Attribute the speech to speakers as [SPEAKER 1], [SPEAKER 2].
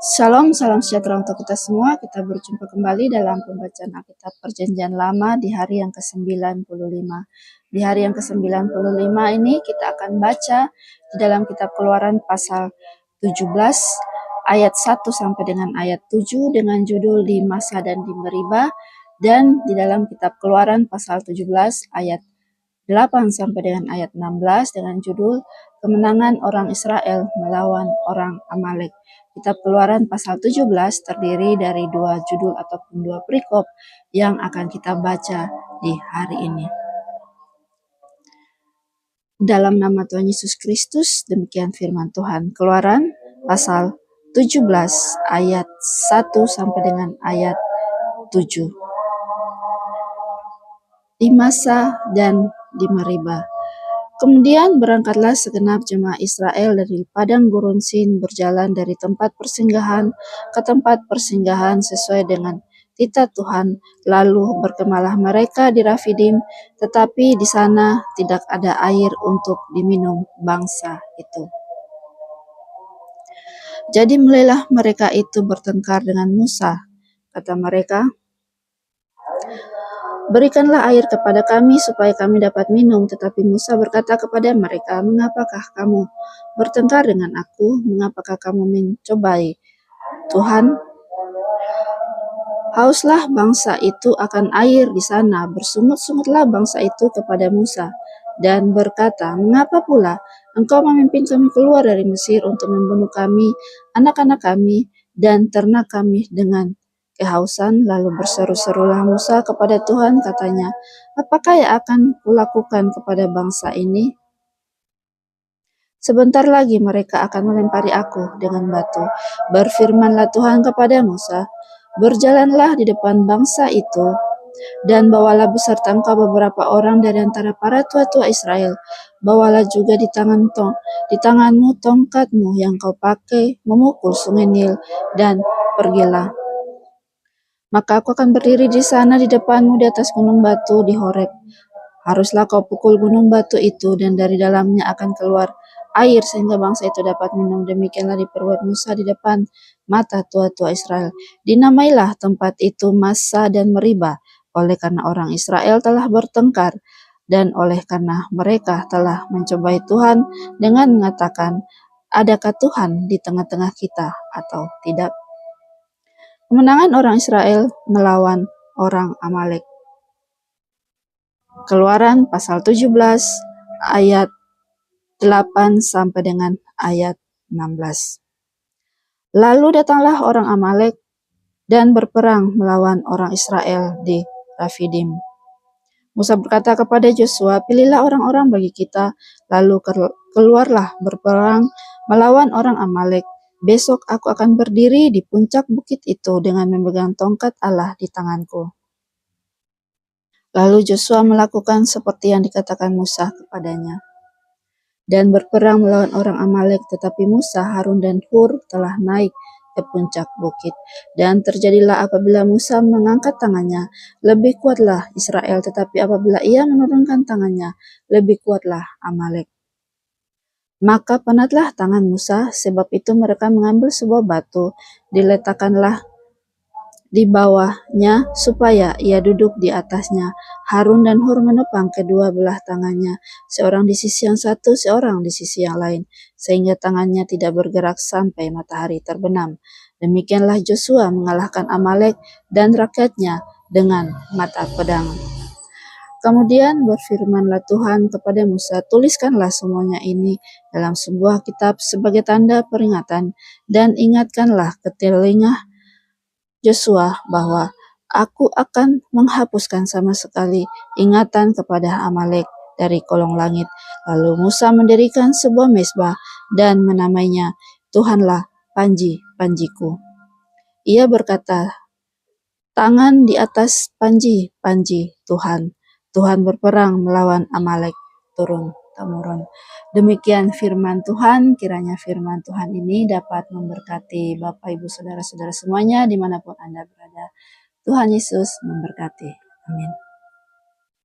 [SPEAKER 1] Shalom, salam sejahtera untuk kita semua. Kita berjumpa kembali dalam pembacaan Alkitab Perjanjian Lama di hari yang ke-95. Di hari yang ke-95 ini kita akan baca di dalam kitab Keluaran pasal 17 ayat 1 sampai dengan ayat 7 dengan judul Di Masa dan di Meriba, dan di dalam kitab Keluaran pasal 17 ayat 8 sampai dengan ayat 16 dengan judul Kemenangan Orang Israel Melawan Orang Amalek. Kitab Keluaran pasal 17 terdiri dari dua judul ataupun dua perikop yang akan kita baca di hari ini. Dalam nama Tuhan Yesus Kristus, demikian firman Tuhan. Keluaran pasal 17 ayat 1 sampai dengan ayat 7. Di masa dan di Meriba. Kemudian berangkatlah segenap jemaah Israel dari padang gurun Sin, berjalan dari tempat persinggahan ke tempat persinggahan sesuai dengan titah Tuhan. Lalu berkemahlah mereka di Rafidim, tetapi di sana tidak ada air untuk diminum bangsa itu. Jadi mulailah mereka itu bertengkar dengan Musa. Kata mereka, "Berikanlah air kepada kami supaya kami dapat minum." Tetapi Musa berkata kepada mereka, "Mengapakah kamu bertengkar dengan aku? Mengapakah kamu mencobai Tuhan? Hauslah bangsa itu akan air di sana." Bersungut-sungutlah bangsa itu kepada Musa dan berkata, "Mengapa pula engkau memimpin kami keluar dari Mesir untuk membunuh kami, anak-anak kami, dan ternak kami dengan kehausan?" Lalu berseru-serulah Musa kepada Tuhan, katanya, "Apakah yang akan kulakukan kepada bangsa ini? Sebentar lagi mereka akan melempari aku dengan batu." Berfirmanlah Tuhan kepada Musa, "Berjalanlah di depan bangsa itu, dan bawalah beserta engkau beberapa orang dari antara para tua-tua Israel. Bawalah juga di tanganmu tongkatmu yang kau pakai memukul sungai Nil, dan pergilah. Maka aku akan berdiri di sana di depanmu di atas gunung batu di Horeb. Haruslah kau pukul gunung batu itu, dan dari dalamnya akan keluar air sehingga bangsa itu dapat minum." Demikianlah diperbuat Musa di depan mata tua-tua Israel. Dinamailah tempat itu Masa dan Meriba, oleh karena orang Israel telah bertengkar, dan oleh karena mereka telah mencobai Tuhan dengan mengatakan, "Adakah Tuhan di tengah-tengah kita atau tidak?" Kemenangan orang Israel melawan orang Amalek. Keluaran pasal 17 ayat 8 sampai dengan ayat 16. Lalu datanglah orang Amalek dan berperang melawan orang Israel di Rafidim. Musa berkata kepada Yosua, "Pilihlah orang-orang bagi kita, lalu keluarlah berperang melawan orang Amalek. Besok aku akan berdiri di puncak bukit itu dengan memegang tongkat Allah di tanganku." Lalu Yosua melakukan seperti yang dikatakan Musa kepadanya, dan berperang melawan orang Amalek. Tetapi Musa, Harun, dan Hur telah naik ke puncak bukit. Dan terjadilah apabila Musa mengangkat tangannya, lebih kuatlah Israel, tetapi apabila ia menurunkan tangannya, lebih kuatlah Amalek. Maka penatlah tangan Musa, sebab itu mereka mengambil sebuah batu, diletakkanlah di bawahnya supaya ia duduk di atasnya. Harun dan Hur menopang kedua belah tangannya, seorang di sisi yang satu, seorang di sisi yang lain, sehingga tangannya tidak bergerak sampai matahari terbenam. Demikianlah Yosua mengalahkan Amalek dan rakyatnya dengan mata pedang. Kemudian berfirmanlah Tuhan kepada Musa, "Tuliskanlah semuanya ini dalam sebuah kitab sebagai tanda peringatan, dan ingatkanlah ke telinga Yosua bahwa aku akan menghapuskan sama sekali ingatan kepada Amalek dari kolong langit." Lalu Musa mendirikan sebuah mezbah dan menamainya, "Tuhanlah panji-panjiku." Ia berkata, "Tangan di atas panji-panji Tuhan. Tuhan berperang melawan Amalek turun-temurun." Demikian firman Tuhan. Kiranya firman Tuhan ini dapat memberkati Bapak, Ibu, Saudara-saudara semuanya dimanapun Anda berada. Tuhan Yesus memberkati. Amin.